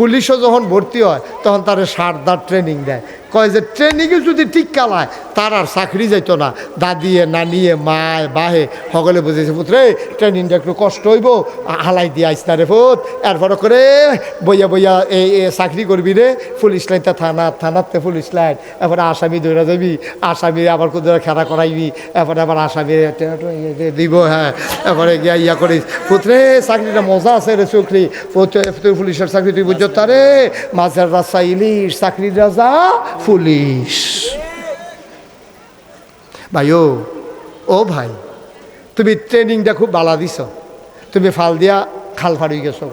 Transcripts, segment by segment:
পুলিশও যখন ভর্তি হয় তখন তারা সারদার ট্রেনিং দেয়, কয় যে ট্রেনিংয়ে যদি ঠিক কালায় তার আর চাকরি যাইতো না। দাদিয়ে নানিয়ে মায় বাহে সকলে বুঝেছে, পুত্রে ট্রেনিংটা একটু কষ্ট হইব, হালাই দিয়ে আইস না রে ফুত, এরপরে করে বইয়া বইয়া এই চাকরি করবি রে, পুলিশ লাইনটা থানাতে পুলিশ লাইন, এরপরে আসামি ধরে যাবি, আসামি আবার কোথাও খেলা করাইবি, এরপরে আবার আসামি দিব, হ্যাঁ এরপরে গিয়া ইয়া করিস, পুত্রে চাকরিটা মজা আছে রে, চকরি তুই পুলিশের চাকরি তুই বুঝছো তারে, মাছের রাজা ইলিশ, চাকরির রাজা পুলিশ। ভাই ও ভাই, তুমি ট্রেনিংটা খুব বালা দিছ, তুমি ফাল দিয়া খাল ফাড়ি গেছো,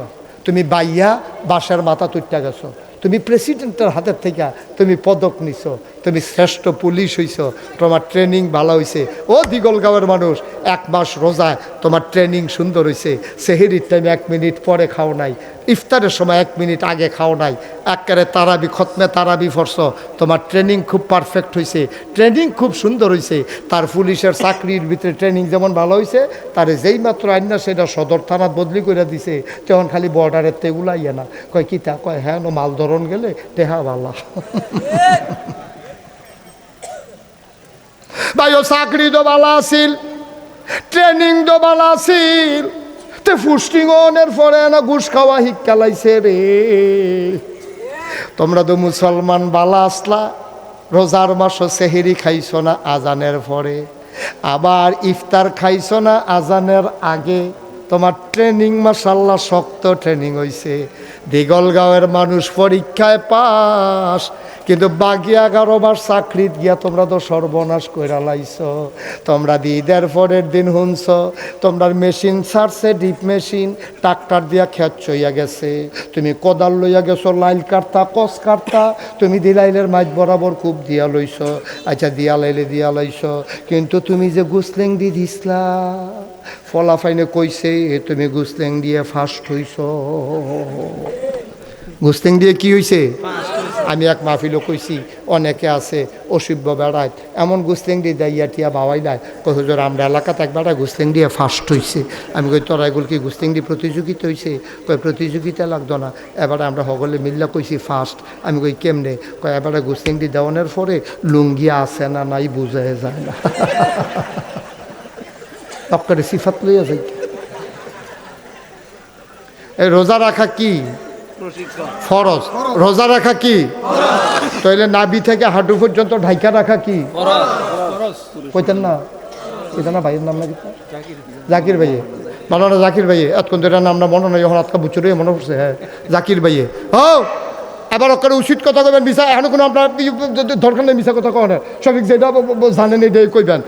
তুমি বাইয়া বাসার মাথা তুইটা গেছো, তুমি প্রেসিডেন্টের হাতের থেকে তুমি পদক নিছো, তুমি শ্রেষ্ঠ পুলিশ হইছো, তোমার ট্রেনিং ভালো হয়েছে। ও দিগলগাঁওয়ের মানুষ, 1 মাস রোজায় তোমার ট্রেনিং সুন্দর হয়েছে, সেহেরির টাইমে 1 মিনিট পরে খাও নাই, ইফতারের সময় 1 মিনিট আগে খাও নাই, একেবারে তারাবি খতমে তারাবি ফরছ, তোমার ট্রেনিং খুব পারফেক্ট হয়েছে, ট্রেনিং খুব সুন্দর হয়েছে। তার পুলিশের চাকরির ভিতরে ট্রেনিং যেমন ভালো হয়েছে, তারে যেই মাত্র আইনা সেটা সদর থানাত বদলি করে দিছে, তখন খালি বর্ডারের তেগুলা ইয়ে না, কয় কিতা, কয় হ্যাঁ নো মাল ধরন গেলে টেহা ভালা। ভাই ও চাকরি তো ভালো আছিল, ট্রেনিং তো ভালো আছিল, তে ফুস্টিংনের পরে না ঘুষ খাওয়া শিক্ষালাইছে রে। তোমরা তো মুসলমান বালা আসলা, রোজার মাসও সেহেরি খাইছো না আজানের পরে, আবার ইফতার খাইছো না আজানের আগে, তোমার ট্রেনিং মাশাআল্লাহ শক্ত ট্রেনিং হইছে। দিগলগাঁওয়ের মানুষ পরীক্ষায় পাস, কিন্তু বাকি 11 বার চাকরিত গিয়া তোমরা তো সর্বনাশ কইরা লাইছো। তোমরা ঈদের পরের দিন শুনছ তোমরা মেশিন ছাড়ছে, ডিপ মেশিন, ট্রাক্টর দিয়া খেত চইয়া গেছে, তুমি কোদাল লইয়া গেছো লাইল কাটতা কস কাটতা, তুমি দিলাইলের মাছ বরাবর খুব দিয়া লইছ, আচ্ছা দিয়া লাইছ, কিন্তু তুমি যে গুসলেং দি দিসলা, ফলাফাইনে কইছে তুমি গুসলেং দিয়ে ফার্স্ট হইছ। গুসলেং দিয়ে কি হইছে? আমি এক মাহফিলও কইছি, অনেকে আছে অসভ্য বেড়ায় এমন গুসলেং দিয়ে দাইয়া টিয়া বাবাই নাই, কই হুজুর আমরা এলাকাতে এক বেড়ায় গুসলেং দিয়ে ফার্স্ট হইছে। আমি কই তোরা এগুলো কি গুসলেং দিয়ে প্রতিযোগিতা হইছে? কই প্রতিযোগিতা লাগতো না, এবারে আমরা সকলে মিল্লা কইছি ফার্স্ট। আমি কই কেমনে? কয় এবারে গুসলেং দিয়ে দেওয়ানোর পরে লুঙ্গি আছে না নাই বুঝা যায় না। ডক্টরে সিফাত লইয়া যাই। এই রোজা রাখা কি ফরজ? রোজা রাখা কি? তাইলে নাভি থেকে হাঁটু পর্যন্ত ঢাইকা রাখা কি কইতেন না? এটা না ভাইয়ের নাম না জাকির ভাইয়ে, মানানা জাকির ভাইয়ে, এতক্ষণ তো এটার নাম না মনে নয়, এখন আজকে বুচুরে মনে পড়ছে। হ্যাঁ জাকির ভাইয়ে। ও এবার ওখানে উচিত কথা কইবেন, মিশা এখন কোনো আপনার দরকার নেই মিশা কথা কন, সঠিক যেটা জানেন এটাই কইবেন।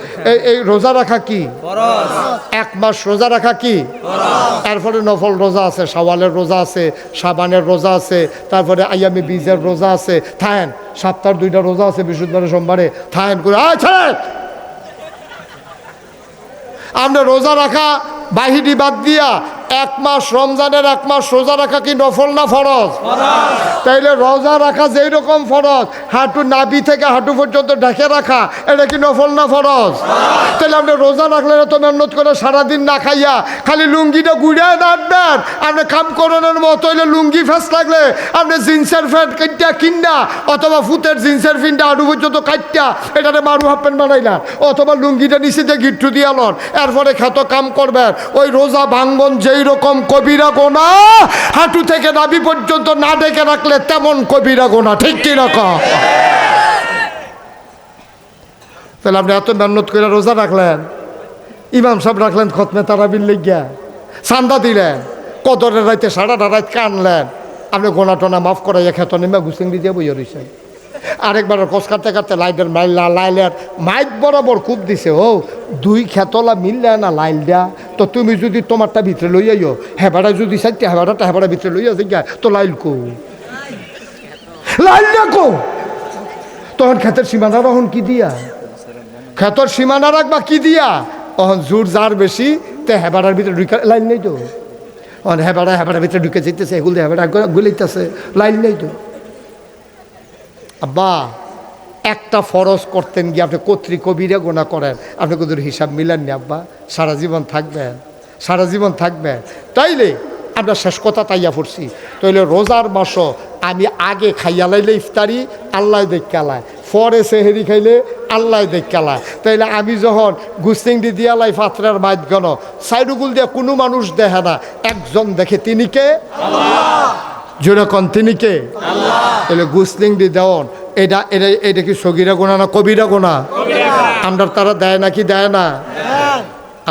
এই রোজা রাখা কি? 1 মাস রোজা রাখা কি? তারপরে নফল রোজা আছে, শাওয়ালের রোজা আছে, শাবানের রোজা আছে, তারপরে আইয়ামে বীজের রোজা আছে, থাকেন সপ্তাহের 2টা রোজা আছে, বৃহস্পতিবারে সোমবারে, থাকেন করে আমরা রোজা রাখা বাহিনী বাদ দিয়া 1 মাস রমজানের 1 মাস রোজা রাখা কি নফল না ফরজ? তাইলে রোজা রাখা যেই রকম ফরজ, হাঁটু নাভি থেকে হাঁটু পর্যন্ত ঢেকে রাখা, এটা কি নফল না ফরজ? তাহলে আপনি রোজা রাখলে তো মেহনত করে সারাদিন না খাইয়া খালি লুঙ্গিটা গুড়িয়ে নাড়বেন, আপনি কাম করানোর মতো হইলে লুঙ্গি ফেস লাগলে আপনি জিন্সের প্যান্ট কাইটা কিনা, অথবা ফুতের জিন্সের প্যান্টটা হাঁটু পর্যন্ত কাইটা এটাতে মারু হাফ প্যান্ট বানাইলা, অথবা লুঙ্গিটা নিচে দিয়ে গিট্টু দিয়া লন, এরপরে খেত কাম করবেন। ওই রোজা ভাঙ্গন যেই রকম কবিরা গোনা, হাঁটু থেকে নাভি পর্যন্ত না ডেকে রাখলে তেমন কবিরা গোনা, ঠিক কি রকম? তাহলে আপনি এত মেহনত করে রোজা রাখলেন, ইমাম সাহেব রাখলেন খতমে তারাবির লেগিয়া, চান্দা দিলেন, কদরের রাইতে সারাটা রাত কানলেন, আপনি গোনা টোনা মাফ করাইয়া খেত নেমে গুছিং দিয়ে বইয়া রয়েছেন। আরেকবার কস কাটতে কাটতে লাইটের লাইলের মাইক বরাবর খুব দিছে, ও 2 খেতলা মিললে না লাইল দেয়া, তো তুমি যদি তোমারটা ভিতরে লইয়াইও, হেবাটা যদি চাইতে হেবাটা হেবাটা ভিতরে লইয়া যাই তো লাইল কো, লাইল না কো, তখন খেতের সীমানা রহন কি দিয়া, খেতর সীমানা রাখবা কি দিয়া, তখন জোর যার বেশি তে হেবাটার ভিতরে ঢুকে লাইন নেই তো, হেবাটার ভিতরে ঢুকে যেতেছে, এগুলো হেবাটা গুলিতেছে, লাইন নেই তো। আব্বা একটা ফরজ করতেন গিয়ে আপনি কর্তৃক কবিরা গোনা করেন, আপনি কোথাও হিসাব মিলেননি আব্বা, সারা জীবন থাকবেন, সারা জীবন থাকবেন। তাইলে আমরা শেষ কথা তাইয়া পড়ছি। তাইলে রোজার মাসও আমি আগে খাইয়া লাইলে ইফতারি আল্লাহ দেখালায়, পরে সেহেরি খাইলে আল্লাহ দেখালায়। তাইলে আমি যখন গুস্তিংটি দিয়ালাই পাত্রের মাঝগণ সাইডুগুল দিয়ে কোনো মানুষ দেখে না, একজন দেখে, তিনি কে? যেরকম তিনি কে? তাহলে গুস্তিংটি দেওয়ান এটা এটা এটা কি সগিরা গোনা না কবিরা গোনা? আমরা তারা দেয় নাকি দেয় না?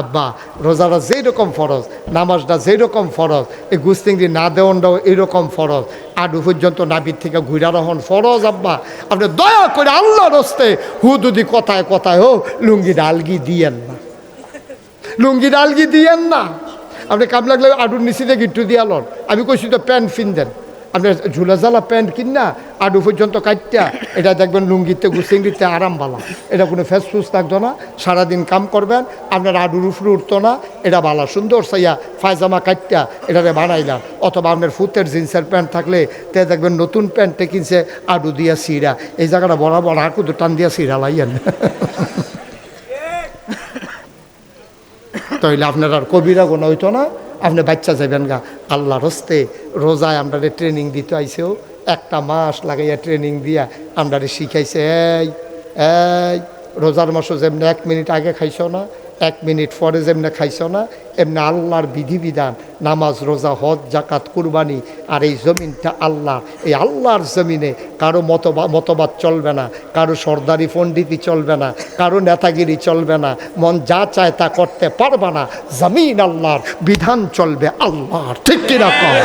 আব্বা রোজাটা যেই রকম ফরজ, নামাজটা যেই রকম ফরজ, এই গুস্তিংটি না দেওয়ানটাও এইরকম ফরজ। আডু পর্যন্ত নাবির থেকে ঘুরা রহন ফরজ। আব্বা আপনি দয়া করে আল্লাহর হস্তে হুদুদি কথায় কথায় হোক লুঙ্গি ডালগি দিয়েন না, লুঙ্গি ডালগি দিয়েন না। আপনি কাম লাগলে আডুর নিচিতে গিট্টু দিয়া লন। আমি কইছি তো প্যান্ট ফিনদেন, আপনি ঝুলা ঝালা প্যান্ট কিনা আডু পর্যন্ত কাটটা এটা দেখবেন লুঙ্গিতে গুস্তিংটিতে আরাম বালা, এটা কোনো ফেস ফুস থাকতো না, সারাদিন কাম করবেন, আপনার আডুর উপরে উঠতো না, এটা বালা সুন্দর সাইয়া ফায়জামা কাটটা এটারে বানাইলাম। অথবা আপনার ফুতের জিন্সের প্যান্ট থাকলে তে দেখবেন নতুন প্যান্টে কিনছে আডু দিয়া সিরা, এই জায়গাটা বরাবর হাকুদু টান দিয়া সিরা লাইয়েন। তাইলে আপনার আর কবিরা গোনা হইতো না, আপনি বাচ্চা যাবেন গা। আল্লাহর হস্তে রোজায় আমরা ট্রেনিং দিতে আইসেও একটা মাস লাগাইয়া ট্রেনিং দিয়া আমরা শিখাইছে, এই রোজার মাসও যেমনি 1 মিনিট আগে খাইছ না, 1 মিনিট পরে যেমনি খাইছ না, এমনি আল্লাহর বিধিবিধান নামাজ রোজা হজ জাকাত কুরবানি। আর এই জমিনটা আল্লাহ, এই আল্লাহর জমিনে কারো মতবাদ চলবে না, কারো সর্দারি পণ্ডিতি চলবে না, কারো নেতাগিরি চলবে না, মন যা চায় তা করতে পারবে না। জমিন আল্লাহর, বিধান চলবে আল্লাহর, ঠিক কিনা কও?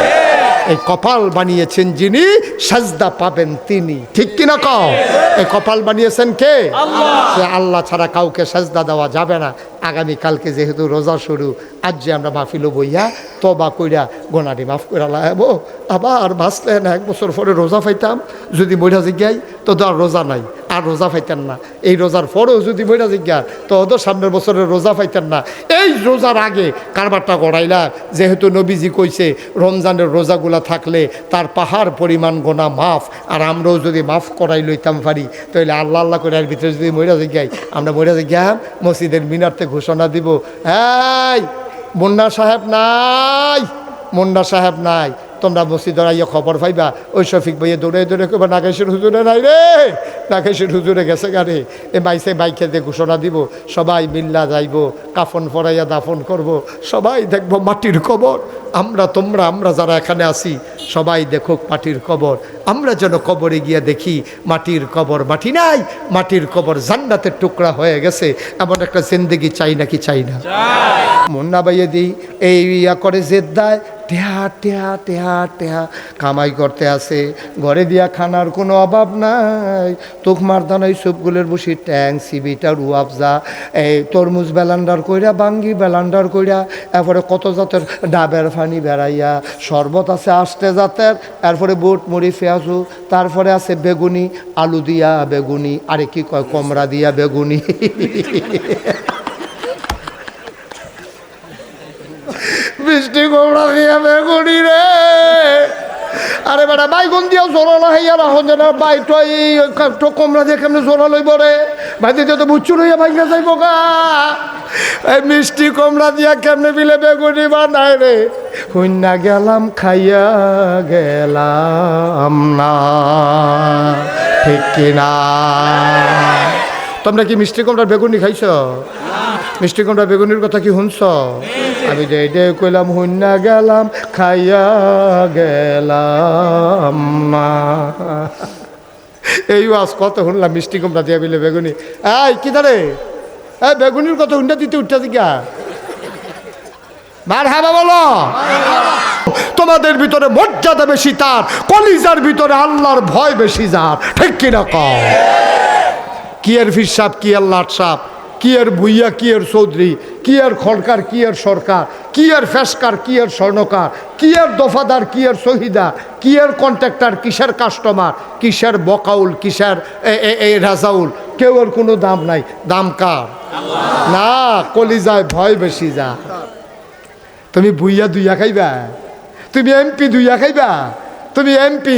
এই কপাল বানিয়েছেন যিনি, সাজদা পাবেন তিনি, ঠিক কিনা কও? এই কপাল বানিয়েছেন কে? আল্লাহ। আল্লাহ ছাড়া কাউকে সাজদা দেওয়া যাবে না। আগামীকালকে যেহেতু রোজা শুরু, আজ যে আমরা মাহফিল বইয়া তবা কইরা গোনাটি মাফ করে লাগাবো, আবার বাঁচলে না 1 বছর পরে রোজা পাইতাম, যদি মইরা জিজ্ঞাই তো আর রোজা নাই, আর রোজা পাইতেন না। এই রোজার পরেও যদি মইরা জিজ্ঞা তো ওদের সামনের বছরের রোজা পাইতেন না। এই রোজার আগে কারবারটা গড়াইলা, যেহেতু নবীজি কইছে রমজানের রোজাগুলা থাকলে তার পাহাড় পরিমাণ গোনা মাফ, আর আমরাও যদি মাফ করাই লইতাম পারি, তাহলে আল্লাহ আল্লাহ করে এর ভিতরে যদি মইরা জিজ্ঞাই, আমরা মইরা জিজ্ঞা মসজিদের মিনারতে ঘোষণা দিব, এই মুন্না সাহেব নাই, মুন্না সাহেব নাই, তোমরা মসজিদের আইয়া খবর পাইবা, ওই শফিক ভাইয়া দৌড়ে দৌড়ে কইবা নাগেশের হুজুরে নাই রে, নাগেশের হুজুরে গেছে গাড়ি। এ মাইসে বাইকে দিয়ে ঘোষণা দিব, সবাই মিল্লা যাইব, কাফন ফরাইয়া দাফন করব, সবাই দেখবো মাটির কবর। আমরা যারা এখানে আছি সবাই দেখুক মাটির কবর, আমরা যেন কবরে গিয়া দেখি মাটির কবর, মাটি নাই, মাটির কবর জান্নাতের টুকরা হয়ে গেছে। এমন একটা জিন্দেগি চাই নাকি চাই না? মুন্না বাইয়ে দিই এই ইয়া করে জেদ দেয়, টেহা টেহা টেহা টেহা কামাই করতে আসে, ঘরে দিয়া খানার কোনো অভাব নাই। তোকমার দানাই সবগুলোর বসি ট্যাং সিবিটা রুয়াবজা, এই তরমুজ বেলান্ডার কইরা, বাঙ্গি বেলান্ডার কইরা, এরপরে কত জাতের ডাবের ফানি বেড়াইয়া, শরবত আছে 8টে জাতের, এরপরে বুট মুড়ি পেঁয়াজু, তারপরে আছে বেগুনি, আলু দিয়া বেগুনি, আরে কি কয় কমরা দিয়া বেগুনি, মিষ্টি কমড়া দিয়া বেগুনি রে। আরে বেটা বাইগুন দিয়েও জোরা লাগাইয়া রাখুন যেন বাই তো কমরা দিয়ে কেমনি জোরা লইব রে, ভাই দিতে তো বুচ্চু লইয়া ভাইয়া যাইব গা। এই মিষ্টি কমরা দিয়া কেমনে বিলে বেগুনি বানায় রে, হুইন্না গেলাম খাইয়া গেলাম না, ঠিক কিনা? তোমরা কি মিষ্টি কমরার বেগুনি খাইছ? মিষ্টি কমরা বেগুনির কথা কি শুনছ? আমি যে এটাই কইলাম, হুইন্না গেলাম খাইয়া গেলাম না। এই আজ কত শুনলাম মিষ্টি কমরা দিয়া বিলে বেগুনি। এই কি ধরে এই বেগুনির কথা হুন্ডা দিতে উঠতে দিকা মার হাবা বলো। তোমাদের ভিতরে মর্যাদা বেশি তার, কলিজার ভিতরে আল্লাহর ভয় বেশি যার, ঠিক কিনা কও? কি এর ফির সাপ, কি এর লাট সাপ, কি এর ভুইয়া, কি এর চৌধুরী, কি এর খড়কার, কি এর সরকার, কি এর ফেসকার, কি এর স্বর্ণকার, কি এর দফাদার, কি এর শহীদা, কি এর কন্ট্রাক্টর, কিসের কাস্টমার, কিসের বকাউল, কিসের এই রাজাউল, কেউ এর কোনো দাম নাই। দাম কার? না, কলিজায় ভয় বেশি যা। তুমি ভুইয়া দুইয়া খাইবা, তুমি এমপি দুইয়া খাইবা, তুমি এমপি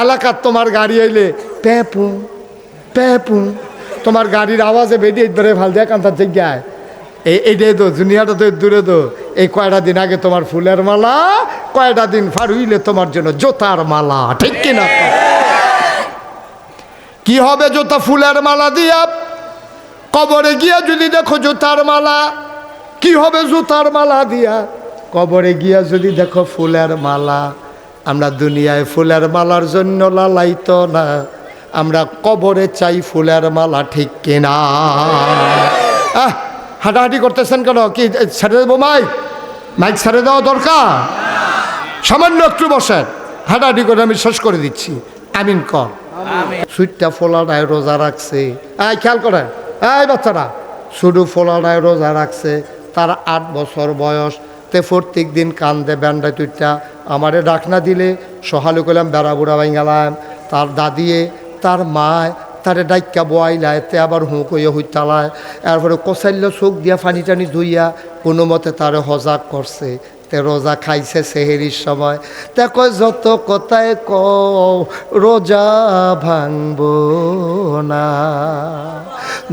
এলাকার তোমার গাড়ি আইলে প্যাপু প্যাপু, তোমার গাড়ির আওয়াজে বেরিয়ে ধরে ভাল দেয় কান্তার জায়গায় এইটাই তো দুনিয়াটা তো দূরে তো। এই কয়টা দিন আগে তোমার ফুলের মালা, কয়টা দিন পার হইলে তোমার জন্য জোতার মালা, ঠিক কিনা? কি হবে জুতা ফুলের মালা দিয়া? কবরে গিয়া যদি দেখো জুতার মালা, কি হবে জুতার মালা দিয়া? কবরে গিয়া যদি দেখো ফুলের মালা। আমরা দুনিয়ায় ফুলের মালার জন্য লালাইতো না, আমরা কবরে চাই ফুলের মালা, ঠিক কিনা? হাঁটাহাঁটি করতেছেন কেন? কি ছেড়ে দেবো মাইক? মাইক ছেড়ে দেওয়া দরকার? সামান্য একটু বসেন, হাঁটাহাঁটি করে আমি শেষ করে দিচ্ছি। আমিন কর। সুইটটা ফোলাটায় রোজা রাখছে, খেয়াল করেন এই বাচ্চারা, শুধু ফোলাটায় রোজা রাখছে, তার 8 বছর বয়স। তে প্রত্যেক দিন কান্দে ব্যান্ডা তুইটা আমারে ডাকনা দিলে সহালু করলাম, বেড়া বুড়া ভাই গেলাম। তার দাদিয়ে তার মায় তারে ডাইকা বয়াইলায়, তে আবার হুঁক হইয়া হইতালায়, এরপরে কোসাইল চোখ দিয়া পানি টানি ধুইয়া কোনো মতে তারে হজাক করছে। তে রোজা খাইছে সেহেরির সময়। তে কয় যত কথায় রোজা ভাঙব না।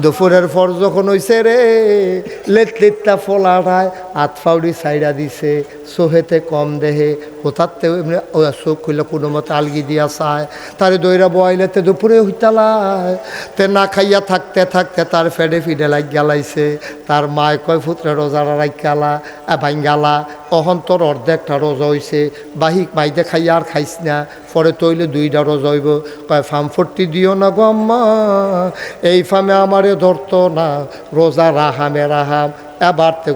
দুপুরের পর যখন হইছে রে, লেটলিটটা ফোলাটায় হাত ফাউড়ি সাইডা দিছে, সোহেতে কম দেহে হঠাৎতে এমনি চোখ খুললে কোনো মতে আলগি দিয়া চায়, তারে দইরা বয়াইলে তে দুপুরে হইতালায়। তে না খাইয়া থাকতে থাকতে তার ফেডে ফিডে লাগ গেলাইছে। তার মায় কয় ফুতরে রোজারা রাইকালা ভাঙ্গালা, অহন্তর অর্ধেকটা রোজা হইছে, বাহিক মাইদে খাইয়া আর খাইস না, পরে তৈলে 2টা রোজা হইব। কয় ফার্ম 40 দিও না গো আম্মা, এই ফার্মে আমারে ধরতো না, রোজা রাহামে রাহাম। এবার তে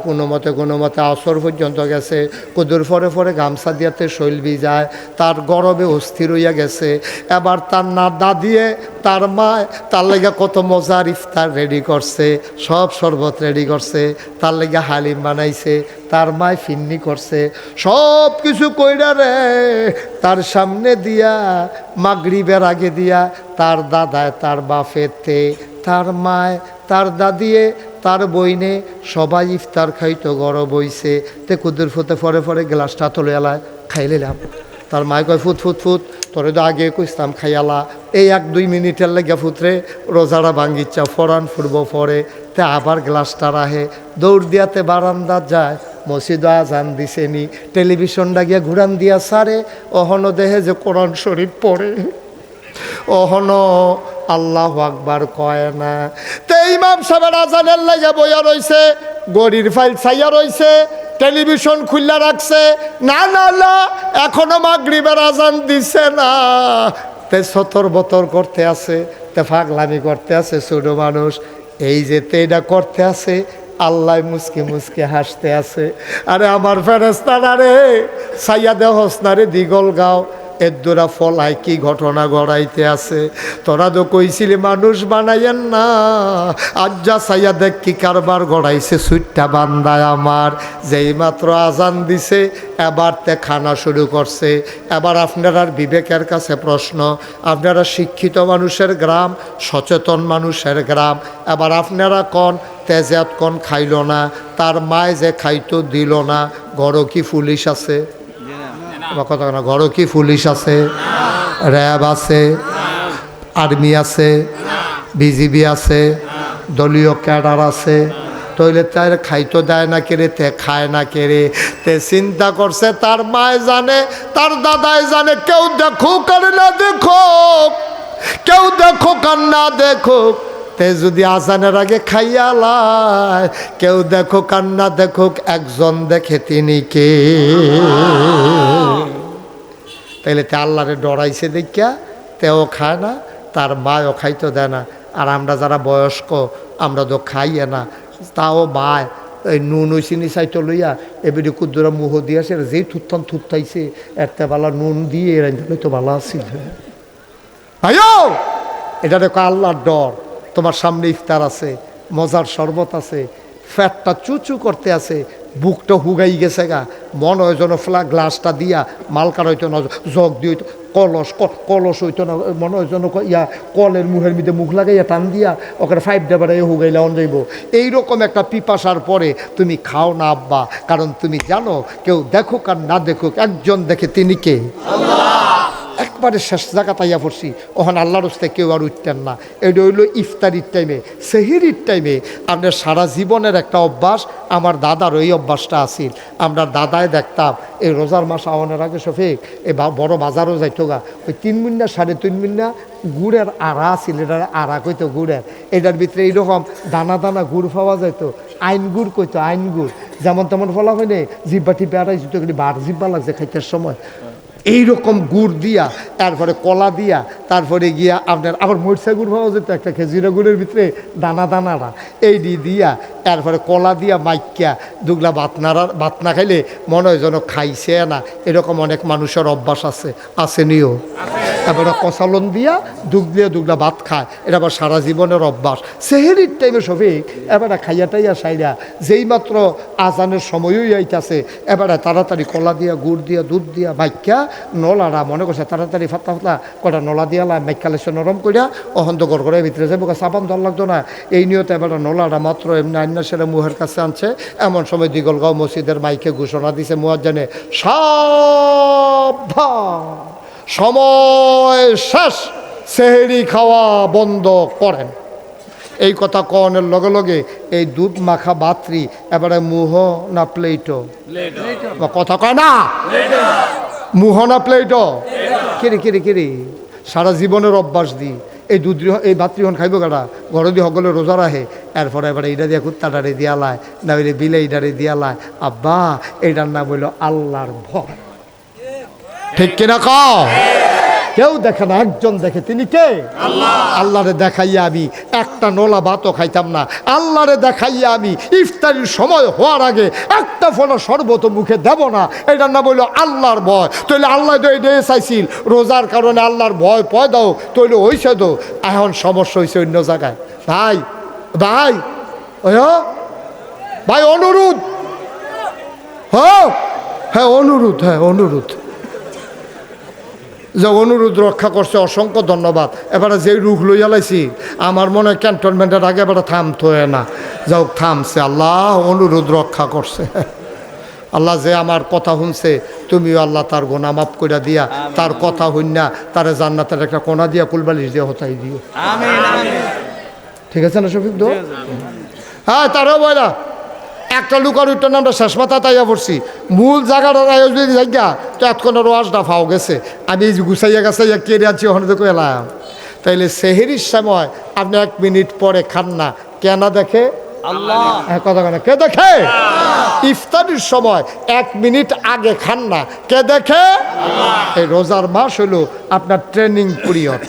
কোনো মতে আসর পর্যন্ত গেছে, কুদুর পরে পরে গামছা দিয়াতে শৈল যায়, তার গরমে অস্থির হইয়া গেছে। এবার তার না দাদিয়ে তার মায় তার লেগে কত মজার ইফতার রেডি করছে, সব শরবত রেডি করছে, তার লেগে হালিম বানাইছে, তার মায় ফিন্নি করছে, সব কিছু কইরা রে তার সামনে দিয়া মাগরিবের আগে দিয়া তার দাদায় তার বাফেতে তার মায় তার দাদিয়ে তার বইনে সবাই ইফতার খাইতো, গরব হইছে। তে কুদুর ফুতে পরে পরে গ্লাসটা তুলে এলায় খাইলাম। তার মায় কয় ফুত ফুত ফুত, তোরে তো আগে কইতাম খাইয়ালা, এই 1-2 মিনিটের লেগে ফুতরে রোজাটা ভাঙ্গিচ্ছা, ফরান ফুটব পরে। তে আবার গ্লাসটা রাহে, দৌড় দিয়াতে বারান্দা যায়, মসজিদ আজান দিছে নি, টেলিভিশনটা গিয়া ঘুরান দিয়া সারে, অহনো দেহে যে কোরআন শরীফ পড়ে, অহনো আল্লাহু আকবার কয় না। তে ইমাম সাহেবের আজানের লাগে বইয়া রইছে, গড়ির ফাইল ছাইয়া রইছে, টেলিভিশন খুললা রাখছে, না না না এখনো মাগরিবের আজান দিছে না। তে সতর বতর করতে আছে, তে ফাগলামি করতে আছে ছোট মানুষ, এই যে তেটা করতে আছে, আল্লাহ মুসকে মুসকে হাসতে আছে। আরে আমার ফেরেস্তারা রে, সাইয়া দেহস না রে দিগল গাও, এদুরা ফলাই কি ঘটনা গড়াইতে আছে। তোরা তো কইছিলি মানুষ বানাইয়েন না, আজ যা সাইয়া দেখ কি কারবার গড়াইছে সুইটটা বান্দায় আমার। যেই মাত্র আজান দিছে এবার তে খানা শুরু করছে। এবার আপনারা বিবেকের কাছে প্রশ্ন, আপনারা শিক্ষিত মানুষের গ্রাম, সচেতন মানুষের গ্রাম, এবার আপনারা কন তেজাত কন খাইল না, তার মায় যে খাইতো দিল না, ঘরও কি পুলিশ আছে? কথা না, ঘরও কি পুলিশ আছে, র্যাব আছে, আর্মি আছে, বিজিবি আছে, দলীয় ক্যাডার আছে, তইলে তার খাইতো দেয় না কেড়ে, তে খায় না কেড়ে। তে চিন্তা করছে তার মায় জানে, তার দাদাই জানে, কেউ দেখুক আর না দেখুক, কেউ দেখুক আর না দেখুক, তে যদি আজানের আগে খাইয়ালায়, কেউ দেখো কান্না দেখুক, একজন দেখে তিনি কে। তাইলে তে আল্লাহরে ডরাইছে দেখিয়া তেও খায় না, তার মায়ও খাইতে দেয় না। আর আমরা যারা বয়স্ক আমরা তো খাইয়ে না, তাও মায় এই নুন ওই চিনি চাইতো লইয়া এবারে কুদ্দুরা মুহ দিয়েছে, যেই থুত্থান থুত্থাইছে একটা বালা নুন দিয়ে রান্ধলে তো ভালো আছিল। আয়ো এটা দেখো আল্লাহর ডর। তোমার সামনে ইফতার আছে, মজার শরবত আছে, ফ্যাটটা চুচু করতে আছে, বুকটা হুগাই গেছে গা, মনে হয় যেন গ্লাসটা দিয়া মালকার হইতো না, জগ দিয়ে হইতো, কলস হইতো না, মনে হয় যেন ইয়া কলের মুখের মধ্যে মুখ লাগাইয়া টান দিয়া ওখানে 5 ডাবারে হুগাইলে অন যাইব। এইরকম একটা পিপাসার পরে তুমি খাও না আব্বা, কারণ তুমি জানো কেউ দেখুক আর না দেখুক, একজন দেখে তিনি কে? একবারে শেষ জায়গা তাইয়া পড়ছি, ওখানে আল্লাহর হস্তে কেউ আর উঠতেন না। এটা হইলো ইফতারির টাইমে, সেহরির টাইমে। আপনার সারা জীবনের একটা অভ্যাস, আমার দাদার ওই অভ্যাসটা আছিল। আমরা দাদায় দেখতাম এই রোজার মাস আওয়ানোর আগে শফিক এই বড় বাজারও যাইতো গা, ওই 3 মিনিট 3.5 মিনিট গুড়ের আড়া আছিল, এটার আড়া কইতো গুড়ের, এটার ভিতরে এইরকম দানা দানা গুড় পাওয়া যাইতো, আইন গুড় কইতো, আইন গুড়। যেমন তেমন ফলা হয়নি, জিব্বা টিপে আড়াইছি তো বার জিব্বা লাগছে খাইতে সময়। এইরকম গুড় দিয়া, তারপরে কলা দিয়া, তারপরে গিয়া আপনার আবার মরচা গুড় পাওয়া যেত একটা, খেজুরা গুড়ের ভিতরে দানা দানারা এই দিয়া, তারপরে কলা দিয়া মাইকিয়া দুগলা ভাত না খাইলে মনে হয় যেন খাইছে না, এরকম অনেক মানুষের অভ্যাস আছে নিও। তারপরে কষালন দিয়া দুগলা ভাত খায়, এটা আবার সারা জীবনের অভ্যাস। সেহেরির টাইমে শফিক এবারে খাইয়া টাইয়া সাইরা যেই মাত্র আজানের সময়ই আইতাছে, এবারে তাড়াতাড়ি কলা দিয়া, গুড় দিয়া, দুধ দিয়া মাইকা নলারা মনে করছে তাড়াতাড়ি ফাতা ফাতা কটা নলা দিয়া মাইকালে সে নরম করিয়া অহন্ত গড় করে ভিতরে যাবো, চাপান দল লাগতো না। এই নিয়তে এবারে নলারা মাত্র এমনি আইনা সেরে মুহের কাছে আনছে, এমন সময় দিগলগাঁও মসজিদের মাইকে ঘোষণা দিছে মুয়াজ্জিনে, সাবধান, সময় শেষ, সেহরি খাওয়া বন্ধ করেন। এই কথা কনের লগে লগে এই দুধ মাখা বাত্রি এবারে মুহ না প্লেটো, কথা কয় না, মুহ না প্লেটো, কিরে সারা জীবনের অভ্যাস দি এই দুধ এই ভাতৃহন খাইব কাটা ঘরে দিয়ে সকলে রোজা রাখে, এরপরে এবারে এইটা দিয়ে কুত্তাটারে দিয়ালায়, না হইলে বিলেইটারে দিয়ালায়। আব্বা এইটার নাম হইল আল্লাহর ভয়, ঠিক কিনা কও? কেউ দেখে না, একজন দেখে, তিনি কে? আল্লাহরে দেখাইয়া আমি একটা নোলা ভাতও খাইতাম না, আল্লাহরে দেখাইয়া আমি ইফতারির সময় হওয়ার আগে একটা ফোনা শরবত মুখে দেব না, এটার নাম বললো আল্লাহর ভয়। তৈলে আল্লাহ তো এটা চাইছিল রোজার কারণে আল্লাহর ভয় পয় দাও, তৈলে হয়েছে তো, এখন সমস্যা হয়েছে অন্য জায়গায়। ভাই ভাই ভাই অনুরোধ, হ্যাঁ অনুরোধ যে অনুরোধ রক্ষা করছে, অসংখ্য ধন্যবাদ। এবারে যেই রুখ লইয়া লাইছি আমার মনে হয় ক্যান্টনমেন্টের আগে এবারে থামতে হয় না, যাও থামছে, আল্লাহ অনুরোধ রক্ষা করছে। আল্লাহ যে আমার কথা শুনছে, তুমিও আল্লাহ তার গোনা মাফ করে দিয়া, তার কথা হইনা তারে জান্নাতের একটা কোনা দিয়া কুলবালিশ দিয়ে হতাই দিও, ঠিক আছে না শফিক? হ্যাঁ তারও বয়লা একটা লুকার উঠটার নামটা শেষ মাথা তাইয়া পড়ছি, মূল জায়গাটা যদি জায়গা তো এতক্ষণের ওয়াজটা ফাও গেছে, আমি গুছাইয়া গাছাইয়া কেড়ে আছি ওখানে তো এলাম। তাইলে সেহেরির সময় আপনি 1 মিনিট পরে খান না, কেনা দেখে আল্লাহ, কথা কেনা কে দেখে? ইফতারির সময় 1 মিনিট আগে খান না, কে দেখে? এই রোজার মাস হলো আপনার ট্রেনিং পিরিয়ড।